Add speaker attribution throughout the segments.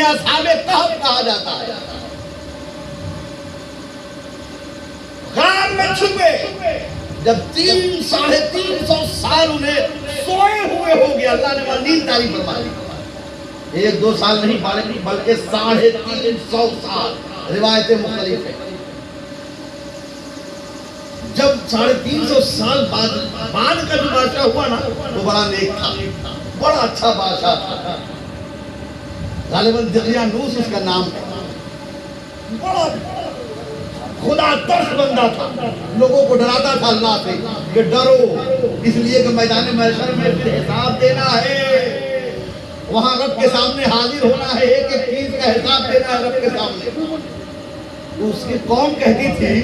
Speaker 1: انہیں اصحاب کہف کہا جاتا ہے۔ غار میں چھپے، جب 300 سال انہیں سوئے ہوئے ہو گیا، اللہ نے وہاں نیند طاری فرمائی۔ 1-2 سال نہیں بلکہ 350 سال، روایتیں مختلف ہیں۔ جب 350 سال بعد کا جو بادشاہ ہوا نا، وہ بڑا نیک تھا، بڑا اچھا بادشاہ تھا، غالباً دقیانوس اس کا نام تھا، بڑا خدا ترس بندہ تھا، لوگوں کو ڈراتا تھا اللہ سے کہ ڈرو، اس لیے کہ میدان محشر میں پھر حساب دینا ہے، وہاں رب کے سامنے حاضر ہونا ہے، ایک ایک چیز کا حساب دینا ہے رب کے سامنے۔ اس کی قوم کہتی تھی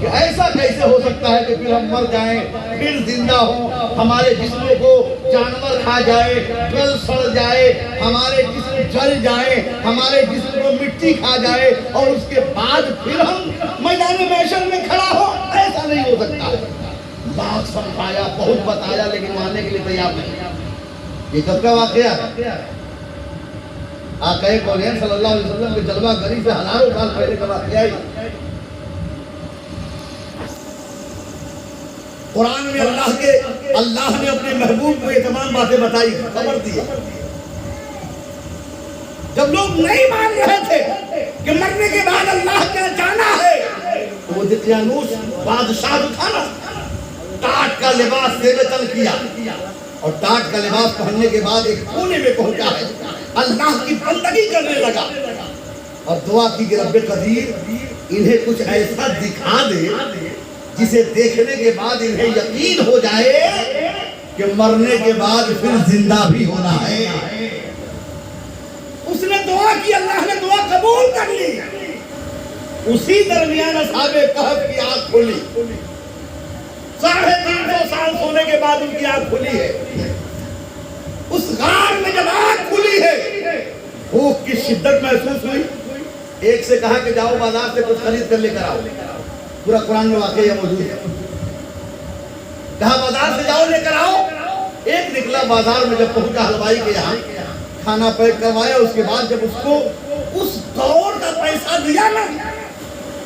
Speaker 1: کہ ایسا کیسے ہو سکتا ہے کہ پھر ہم مر جائیں پھر زندہ ہوں، ہمارے جسموں کو جانور کھا جائے، گل سڑ جائے، ہمارے جسم جل جائے، ہمارے جسم کو مٹی کھا جائے، اور اس کے بعد پھر ہم میدان محشر میں کھڑا ہو، ایسا نہیں ہو سکتا۔ لاکھ سمجھایا، بہت بتایا، لیکن ماننے کے لیے تیار نہیں۔ یہ کب کا واقعہ ہے؟ آقا کونین صلی اللہ علیہ وسلم کے جلوہ گری سے ہزاروں سال پہلے کا واقعہ ہے۔ قرآن میں اللہ نے اپنے محبوب کو یہ تمام باتیں بتائی، خبر دی۔ جب لوگ نہیں مان رہے تھے کہ مرنے کے بعد اللہ کیا جانا ہے، وہ دقیانوس بادشاہ جو تھا نا، ٹاٹ کا لباس سے بتل کیا، اور ٹاٹ کا لباس پہننے کے بعد ایک کونے میں پہنچا ہے، اللہ کی بندگی کرنے لگا اور دعا کی کہ رب قدیر انہیں کچھ ایسا دکھا دے جسے دیکھنے کے بعد انہیں یقین ہو جائے کہ مرنے کے بعد پھر زندہ بھی ہونا ہے۔ اس نے دعا کی، اللہ نے دعا قبول کر لی۔ اسی درمیان اصحاب کہف کی آنکھ کھلی، 350 سال سونے کے بعد ان کی آنکھ کھلی ہے۔ اس غار میں جب آنکھ کھلی ہے، بھوک کی شدت محسوس ہوئی۔ ایک سے کہا کہ جاؤ بازار سے کچھ خرید کر لے کر آؤ، پورا قرآن میں واقعہ موجود ہے۔ کہا بازار سے جاؤ لے کر آؤ۔ ایک نکلا بازار میں، جب پہنچا حلوائی کے یہاں، کھانا پیک کروایا، اس کے بعد جب اس کو اس دور کا پیسہ دیا نا،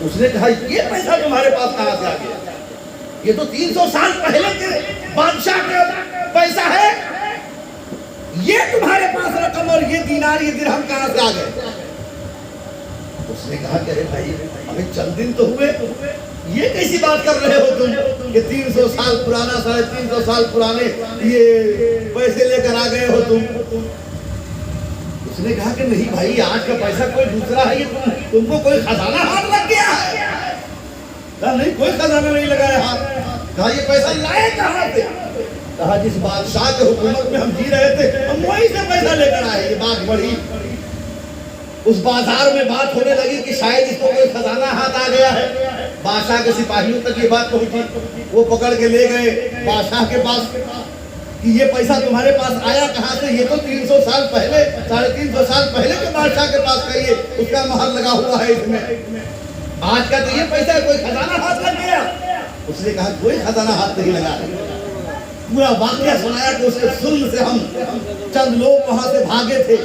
Speaker 1: اس نے کہا یہ پیسہ تمہارے پاس کہاں سے آ گیا؟ یہ تو 300 سال پہلے کے بادشاہ کا پیسہ ہے، یہ تمہارے پاس رقم اور یہ دینار یہ درہم کہاں سے آ گئے؟ اس نے کہا کہ ارے بھائی ہمیں چند دن تو ہوئے، یہ کیسی بات کر رہے ہو تم کہ 300 سال پرانا 350 سال پرانے یہ پیسے لے کر آ گئے ہو تم؟ اس نے کہا کہ نہیں بھائی، آج کا پیسہ کوئی دوسرا ہے، یہ تم کو کوئی خزانہ ہاتھ لگ گیا ہے؟ کہا نہیں، کوئی خزانہ نہیں لگایا ہاتھ۔ کہا یہ پیسہ لائے کہاں سے؟ کہا جس بادشاہ کے حکومت میں ہم جی رہے تھے ہم وہیں سے پیسہ لے کر آئے۔ یہ بات بڑھی، اس بازار میں بات ہونے لگی کہ شاید اس کو کوئی خزانہ ہاتھ آ گیا ہے۔ بادشاہ کے سپاہیوں تک یہ بات پہنچی، وہ پکڑ کے لے گئے بادشاہ کے پاس کہ یہ پیسہ تمہارے پاس آیا کہاں سے؟ یہ تو 300 سال پہلے 350 سال پہلے کے بادشاہ کے پاس کا یہ اس کا مہر لگا ہوا ہے اس میں، آج کا تو یہ پیسہ کوئی خزانہ ہاتھ لگ گیا؟ اس نے کہا کوئی خزانہ ہاتھ نہیں لگا۔ پورا واقعہ سنایا کہ اس کے ظلم سے ہم چند لوگ وہاں سے بھاگے تھے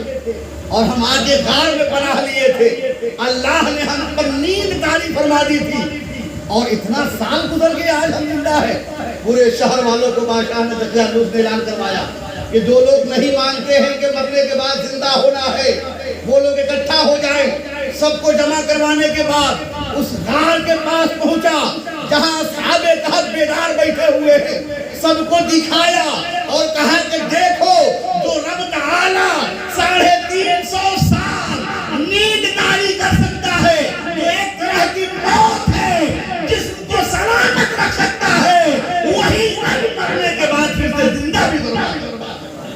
Speaker 1: اور ہم آگے غار میں پناہ لیے تھے، اللہ نے ہم پر نیند طاری فرما دی تھی، اور اتنا سال گزر گیا آج ہم زندہ ہے۔ پورے شہر والوں کو بادشاہ نے دقیانوس نے اعلان کروایا کہ جو لوگ نہیں مانتے ہیں کہ مرنے کے بعد زندہ ہونا ہے، وہ لوگ اکٹھا ہو جائیں۔ سب کو جمع کروانے کے بعد اس غار کے پاس پہنچا جہاں اصحاب کہف بیدار بیٹھے ہوئے ہیں، سب کو دکھایا اور کہا کہ دیکھو جو رب تعالیٰ 350 سال نیند طاری کر سکتا ہے، جو ایک طرح کی موت ہے جسم کو سلامت رکھ سکتا ہے، وہی رب مرنے کے بعد پھر سے زندہ بھی کروا ہے۔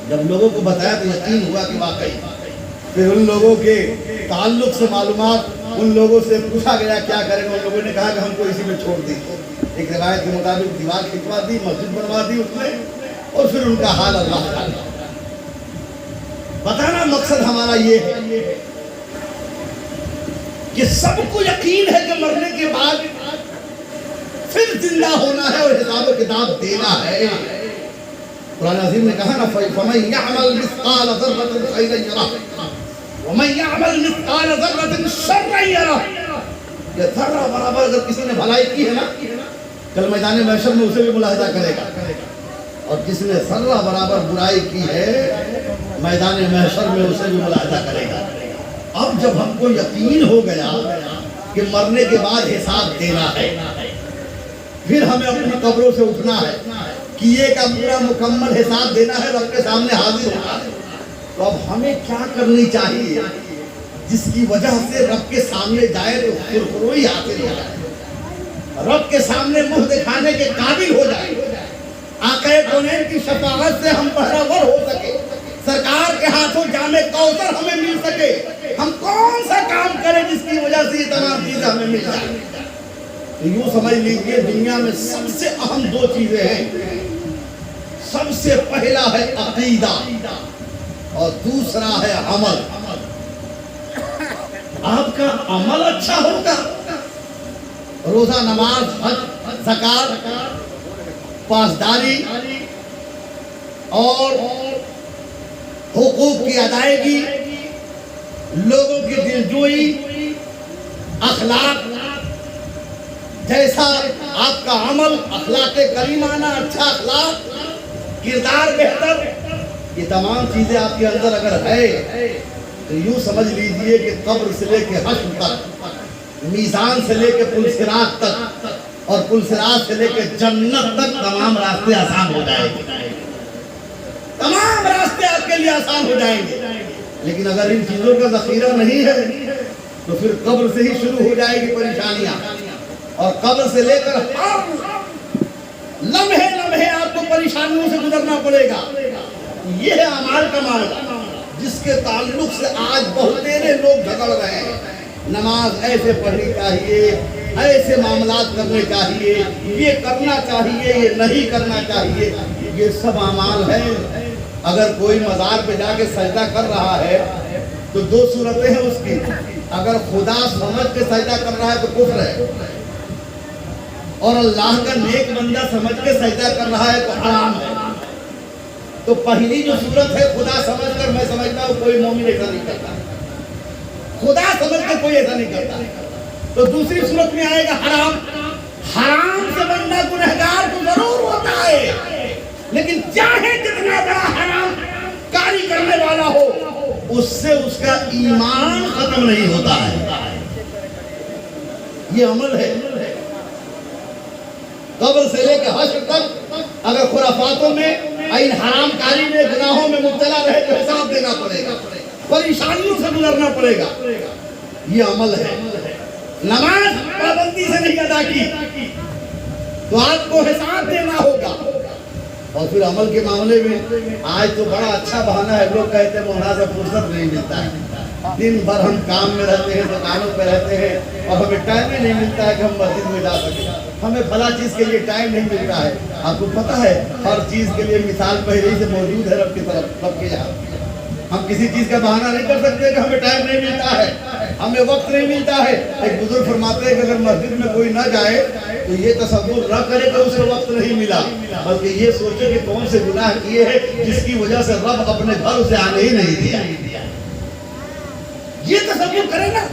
Speaker 1: جب لوگوں کو بتایا تو یقین ہوا کہ واقعی۔ پھر ان لوگوں کے تعلق سے معلومات ان لوگوں سے پوچھا گیا کیا کریں، ان لوگوں نے کہا کہ ہم کو اسی میں چھوڑ دی۔ ایک روایت کے مطابق دیوار کھنچوا دی، مسجد بنوا دی اس نے، اور پھر ان کا حال اللہ تعالیٰ۔ بتانا مقصد ہمارا یہ ہے کہ سب کو یقین ہے کہ مرنے کے بعد پھر زندہ ہونا ہے اور حساب و کتاب دینا ہے۔ قرآن عظیم نے کہا نا فَمَن يَعْمَلْ مِثْقَالَ ذَرَّةٍ خَيْرًا يَرَهُ، وَمَن يَعْمَلْ مِثْقَالَ ذَرَّةٍ شَرًّا يَرَهُ، کہ ذرہ برابر اگر کسی نے بھلائی کی ہے نا، کل میدان محشر میں اسے بھی ملاحظہ کرے گا، اور جس نے ذرہ برابر برائی کی ہے میدان محشر میں اسے بھی ملاحظہ کرے گا۔ اب جب ہم کو یقین ہو گیا کہ مرنے کے بعد حساب دینا ہے، پھر ہمیں اپنی قبروں سے اٹھنا ہے، کیے کا پورا مکمل حساب دینا ہے، رب کے سامنے حاضر ہونا ہے، تو اب ہمیں کیا کرنی چاہیے جس کی وجہ سے رب کے سامنے جائے تو سرخروئی حاصل ہو جائے، رب کے سامنے منہ دکھانے کے قابل ہو جائے، آقا کونین کی شفاعت سے ہم بہرور ہو سکے، سرکار کے ہاتھوں جام کوثر ہمیں مل سکے۔ ہم کون سا کام کریں جس کی وجہ سے یہ تمام چیزیں ہمیں مل جائیں؟ تو یوں سمجھ لیجئے دنیا میں سب سے اہم دو چیزیں ہیں، سب سے پہلا ہے عقیدہ اور دوسرا ہے عمل۔ آپ کا عمل اچھا ہوگا، روزہ، نماز، حج، زکات، پاسداری اور حقوق کی ادائیگی، لوگوں کی دلجوئی، اخلاق، جیسا آپ کا عمل، اخلاق کریمانہ، اچھا اخلاق، کردار بہتر، یہ تمام چیزیں آپ کے اندر اگر ہے تو یوں سمجھ لیجئے کہ قبر سے لے کے حشر تک، میزان سے لے کے پل صراط تک اور پل صراط سے لے کے جنت تک تمام راستے آسان ہو جائیں گے، تمام راستے آپ کے لیے آسان ہو جائیں گے۔ لیکن اگر ان چیزوں کا ذخیرہ نہیں ہے تو پھر قبر سے ہی شروع ہو جائے گی پریشانیاں، اور قبر سے لے کر ہر لمحے لمحے آپ کو پریشانیوں سے گزرنا پڑے گا۔ یہ ہے اعمال کا معاملہ جس کے تعلق سے آج بہت سارے لوگ جھگڑ رہے ہیں، نماز ایسے پڑھنی چاہیے، ایسے معاملات کرنے چاہیے، یہ کرنا چاہیے، یہ نہیں کرنا چاہیے، یہ سب اعمال ہیں۔ اگر کوئی مزار پہ جا کے سجدہ کر رہا ہے تو دو صورتیں ہیں اس کی، اگر خدا سمجھ کے سجدہ کر رہا ہے تو کفر ہے، اور اللہ کا نیک بندہ سمجھ کے سجدہ کر رہا ہے تو حرام ہے۔ تو پہلی جو صورت ہے خدا سمجھ کر، میں سمجھتا ہوں کوئی مومن ایسا نہیں کرتا، خدا سمجھ کر کوئی ایسا نہیں کرتا۔ تو دوسری صورت میں آئے گا حرام، حرام سے بندہ گنہگار تو ضرور ہوتا ہے، لیکن چاہے جتنا بڑا حرام کاری کرنے والا ہو اس سے اس کا ایمان ختم نہیں ہوتا ہے۔ یہ عمل ہے۔ قبر سے لے کے حشر تک اگر خرافاتوں میں، ان حرام کاری میں، گناہوں میں مبتلا رہے تو حساب دینا پڑے گا، پریشانیوں سے گزرنا پڑے گا۔ یہ عمل ہے۔ نماز پابندی سے نہیں ادا کی تو آپ کو حساب دینا ہوگا۔ اور پھر عمل کے معاملے میں آج تو بڑا اچھا بہانہ ہے، لوگ کہتے ہیں مولانا سے فرصت نہیں ملتا ہے، دن بھر ہم کام میں رہتے ہیں، دکانوں پہ رہتے ہیں، اور ہمیں ٹائم ہی نہیں ملتا ہے کہ ہم مسجد میں جا سکیں، ہمیں فلاں چیز کے لیے ٹائم نہیں ملتا ہے۔ آپ کو پتہ ہے ہر چیز کے لیے مثال پہلے ہی سے موجود ہے رب کی طرف، رب کے یہاں۔ ہم کسی چیز کا بہانہ نہیں کر سکتے کہ ہمیں ٹائم نہیں ملتا ہے، ہمیں وقت نہیں ملتا ہے۔ ایک بزرگ فرماتے ہیں کہ اگر مسجد میں کوئی نہ جائے تو یہ تصور نہ کرے کہ اسے وقت نہیں ملا، بلکہ یہ سوچے کہ کون سے گناہ کیے ہیں جس کی وجہ سے رب اپنے گھر سے آنے ہی نہیں دیا۔ یہ تصور کرے نا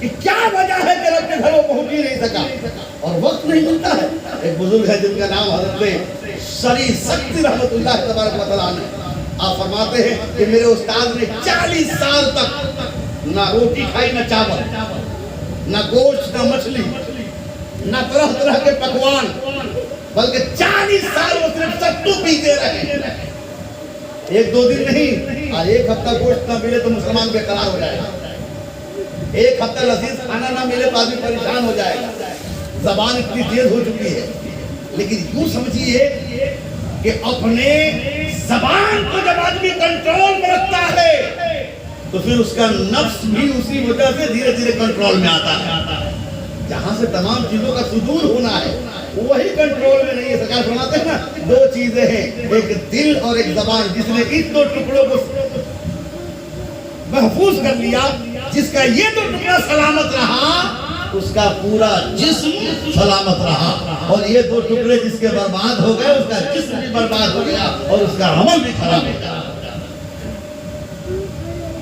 Speaker 1: کہ کیا وجہ ہے کہ رب کے گھروں پہنچ ہی نہیں سکا اور وقت نہیں ملتا ہے۔ ایک بزرگ ہے جن کا نام حضرت شری سکتی رحمت اللہ تبارک و تعالیٰ نے، آپ فرماتے ہیں کہ میرے استاد نے 40 سال تک نہ روٹی کھائی، نہ چاول، نہ گوشت، نہ مچھلی، نہ طرح طرح کے پکوان، بلکہ 40 سال وہ صرف ستو پیتے رہے۔ ایک دو دن نہیں، آج ایک ہفتہ گوشت نہ ملے تو مسلمان بے قرار ہو جائے گا، ایک ہفتہ لذیذ کھانا نہ ملے تو آدمی پریشان ہو جائے گا، زبان اتنی تیز ہو چکی ہے۔ لیکن یوں سمجھیے کہ اپنے زبان کو جب آدمی کنٹرول میں رکھتا ہے تو پھر اس کا نفس بھی اسی وجہ سے دھیرے دھیرے کنٹرول میں آتا ہے۔ جہاں سے تمام چیزوں کا صدور ہونا ہے وہی کنٹرول میں نہیں ہے۔ سرکار فرماتے ہیں نا، دو چیزیں ہیں، ایک دل اور ایک زبان، جس نے ان دو ٹکڑوں کو محفوظ کر لیا، جس کا یہ دو ٹکڑا سلامت رہا اس کا پورا جسم سلامت رہا، اور یہ دو ٹکڑے جس کے برباد ہو گئے اس کا جسم بھی برباد ہو گیا اور اس کا عمل بھی خراب ہو گیا۔